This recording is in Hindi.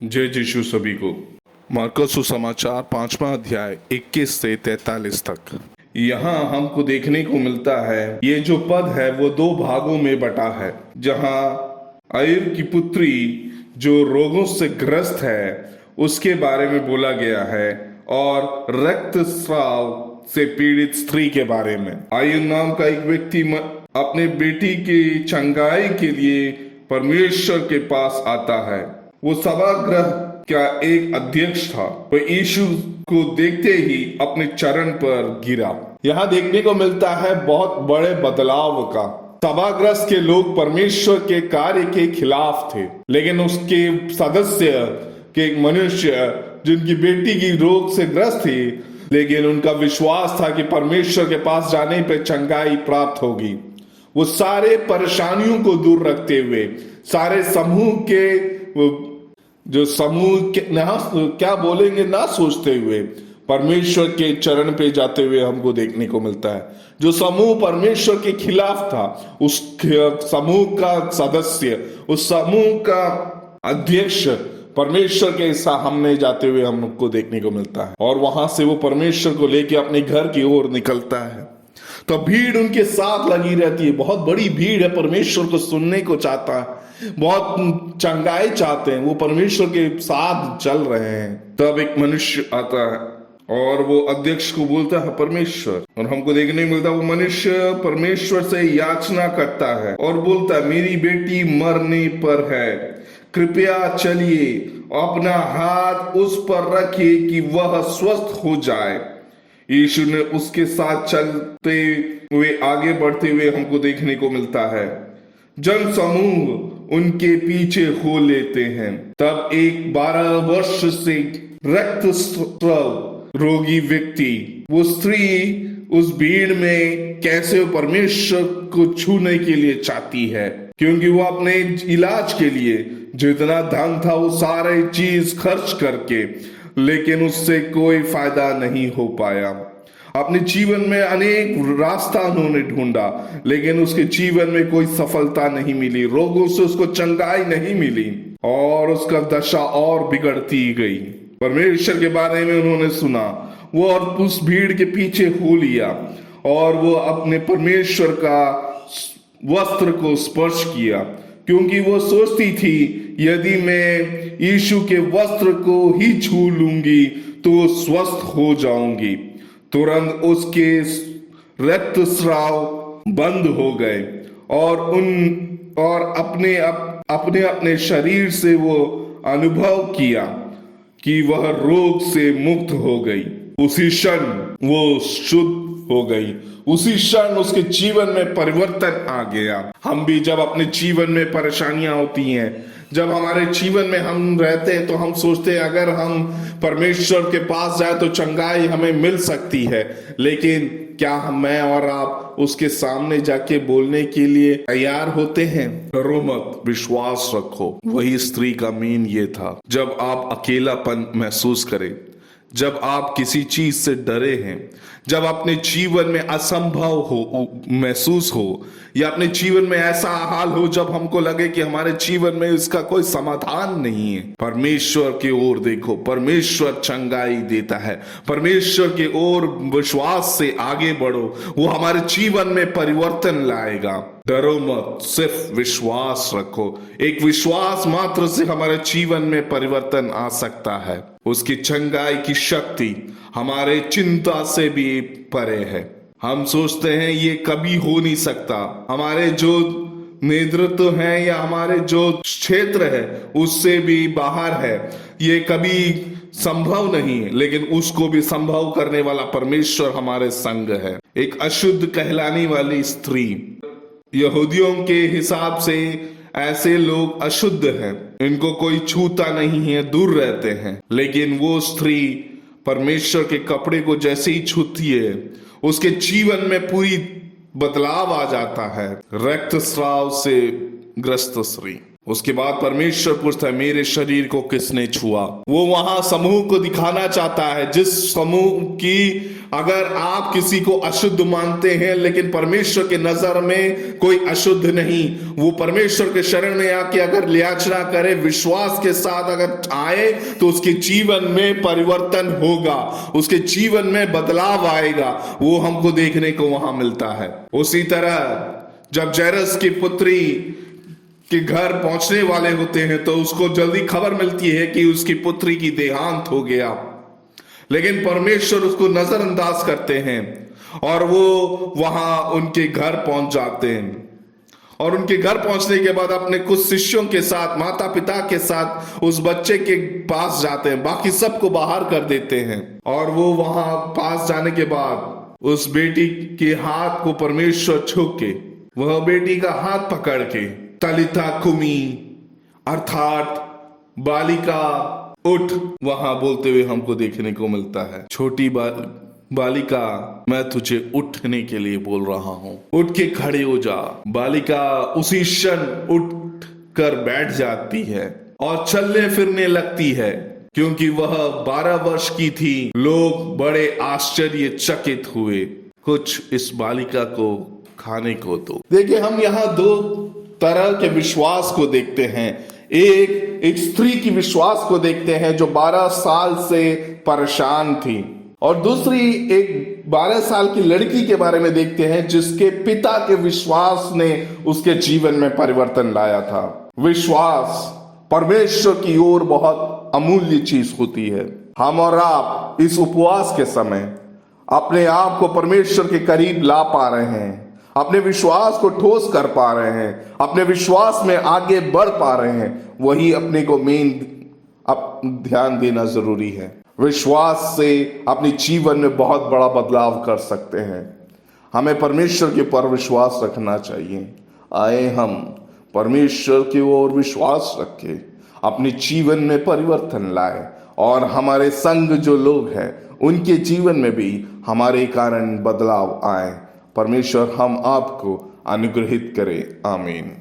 जय यीशु सभी को। मार्कस सुसमाचार 5वां अध्याय 21 से 43 तक। यहाँ हमको देखने को मिलता है ये जो पद है वो दो भागों में बटा है, जहाँ आयर की पुत्री जो रोगों से ग्रस्त है उसके बारे में बोला गया है और रक्तस्राव से पीड़ित स्त्री के बारे में। आयर नाम का एक व्यक्ति अपने बेटी की चंगाई के लिए परमेश्वर के पास आता है। वो सभागृह का एक अध्यक्ष था। वह यीशु को देखते ही अपने चरण पर गिरा। यहाँ देखने को मिलता है बहुत बड़े बदलाव का। सभागृह के लोग परमेश्वर के कार्य के खिलाफ थे, लेकिन उसके सदस्य के मनुष्य जिनकी बेटी की रोग से ग्रस्त थी, लेकिन उनका विश्वास था कि परमेश्वर के पास जाने पर चंगाई प्राप्त होगी। वो सारे परेशानियों को दूर रखते हुए सारे समूह के जो समूह क्या बोलेंगे ना सोचते हुए परमेश्वर के चरण पे जाते हुए हमको देखने को मिलता है। जो समूह परमेश्वर के खिलाफ था, उस समूह का सदस्य, उस समूह का अध्यक्ष परमेश्वर के सामने जाते हुए हमको देखने को मिलता है और वहां से वो परमेश्वर को लेके अपने घर की ओर निकलता है। तो भीड़ उनके साथ लगी रहती है। बहुत बड़ी भीड़ है, परमेश्वर को सुनने को चाहता है, बहुत चंगाई चाहते हैं, वो परमेश्वर के साथ चल रहे हैं। तब एक मनुष्य आता है और वो अध्यक्ष को बोलता है परमेश्वर, और हमको देखने को मिलता है वो मनुष्य परमेश्वर से याचना करता है और बोलता है मेरी बेटी मरने पर है, कृपया चलिए अपना हाथ उस पर रखिए कि वह स्वस्थ हो जाए। यीशु ने उसके साथ चलते हुए आगे बढ़ते हुए हमको देखने को मिलता है। जन समूह उनके पीछे हो लेते हैं। तब एक 12 वर्ष से रक्तस्राव रोगी व्यक्ति, वो स्त्री उस भीड़ में कैसे परमेश्वर को छूने के लिए चाहती है, क्योंकि वो अपने इलाज के लिए जितना धन था वो सारे चीज खर्च करके, लेकिन उससे कोई फायदा नहीं हो पाया। अपने जीवन में अनेक रास्ता उन्होंने ढूंढा, लेकिन उसके जीवन में कोई सफलता नहीं मिली। रोगों से उसको चंगाई नहीं मिली और उसका दशा और बिगड़ती गई। परमेश्वर के बारे में उन्होंने सुना, वो और उस भीड़ के पीछे हो लिया और वो अपने परमेश्वर का वस्त्र को स्पर्श किया, क्योंकि वो सोचती थी यदि मैं यीशु के वस्त्र को ही छू लूंगी तो स्वस्थ हो जाऊंगी। तुरंत उसके रक्तस्राव बंद हो गए और अपने अपने शरीर से वो अनुभव किया कि वह रोग से मुक्त हो गई। उसी क्षण वो शुद्ध हो गई। उसी क्षण उसके जीवन में परिवर्तन आ गया। हम भी जब अपने जीवन में परेशानियां होती हैं, जब हमारे जीवन में हम रहते हैं, तो हम सोचते हैं अगर हम परमेश्वर के पास जाए तो चंगाई हमें मिल सकती है, लेकिन क्या मैं और आप उसके सामने जाके बोलने के लिए तैयार होते हैं? डरो मत, विश्वास रखो। वही स्त्री का मीन ये था। जब आप अकेलापन महसूस करें, जब आप किसी चीज से डरे हैं, जब अपने जीवन में असंभव हो महसूस हो, या अपने जीवन में ऐसा हाल हो जब हमको लगे कि हमारे जीवन में इसका कोई समाधान नहीं है, परमेश्वर की ओर देखो। परमेश्वर चंगाई देता है। परमेश्वर की ओर विश्वास से आगे बढ़ो, वो हमारे जीवन में परिवर्तन लाएगा। डरो मत, सिर्फ विश्वास रखो। एक विश्वास मात्र से हमारे जीवन में परिवर्तन आ सकता है। उसकी चंगाई की शक्ति हमारे चिंता से भी परे है। हम सोचते हैं ये कभी हो नहीं सकता, हमारे जो नेतृत्व है या हमारे जो क्षेत्र है उससे भी बाहर है, ये कभी संभव नहीं है, लेकिन उसको भी संभव करने वाला परमेश्वर हमारे संग है। एक अशुद्ध कहलाने वाली स्त्री, यहूदियों के हिसाब से ऐसे लोग अशुद्ध हैं, इनको कोई छूता नहीं है, दूर रहते हैं, लेकिन वो स्त्री परमेश्वर के कपड़े को जैसे ही छूती है उसके जीवन में पूरी बदलाव आ जाता है। रक्तस्राव से ग्रस्त स्त्री, उसके बाद परमेश्वर पूछता है, मेरे शरीर को किसने छुआ? वो वहां समूह को दिखाना चाहता है, जिस समूह की अगर आप किसी को अशुद्ध मानते हैं लेकिन परमेश्वर के नजर में कोई अशुद्ध नहीं, वो परमेश्वर के शरण में आके अगर याचना करे, विश्वास के साथ अगर आए, तो उसके जीवन में परिवर्तन होगा, उसके जीवन में बदलाव आएगा। वो हमको देखने को वहां मिलता है। उसी तरह जब जैरस की पुत्री के घर पहुंचने वाले होते हैं तो उसको जल्दी खबर मिलती है कि उसकी पुत्री की देहांत हो गया, लेकिन परमेश्वर उसको नजरअंदाज करते हैं और वो वहां उनके घर पहुंच जाते हैं। और उनके घर पहुंचने के बाद अपने कुछ शिष्यों के साथ, माता पिता के साथ उस बच्चे के पास जाते हैं, बाकी सबको बाहर कर देते हैं। और वो वहां पास जाने के बाद उस बेटी के हाथ को परमेश्वर छू के, वह बेटी का हाथ पकड़ के, तलिता कुमी अर्थात बालिका उठ, वहां बोलते हुए हमको देखने को मिलता है। छोटी बालिका, मैं तुझे उठने के लिए बोल रहा हूं, उठ के खड़े हो जा। बालिका उसी क्षण उठ कर बैठ जाती है और चलने फिरने लगती है, क्योंकि वह 12 वर्ष की थी। लोग बड़े आश्चर्यचकित हुए। कुछ इस बालिका को खाने को दो। देखिए, हम यहाँ दो तरह के विश्वास को देखते हैं। एक स्त्री की विश्वास को देखते हैं जो 12 साल से परेशान थी, और दूसरी एक 12 साल की लड़की के बारे में देखते हैं जिसके पिता के विश्वास ने उसके जीवन में परिवर्तन लाया था। विश्वास परमेश्वर की ओर बहुत अमूल्य चीज होती है। हम और आप इस उपवास के समय अपने आप को परमेश्वर के करीब ला पा रहे हैं, अपने विश्वास को ठोस कर पा रहे हैं, अपने विश्वास में आगे बढ़ पा रहे हैं, वही अपने को मेन ध्यान देना जरूरी है। विश्वास से अपने जीवन में बहुत बड़ा बदलाव कर सकते हैं। हमें परमेश्वर के ऊपर विश्वास रखना चाहिए। आए हम परमेश्वर की ओर विश्वास रखें, अपने जीवन में परिवर्तन लाए, और हमारे संग जो लोग हैं उनके जीवन में भी हमारे कारण बदलाव आए। परमेश्वर हम आपको अनुग्रहित करे। आमीन।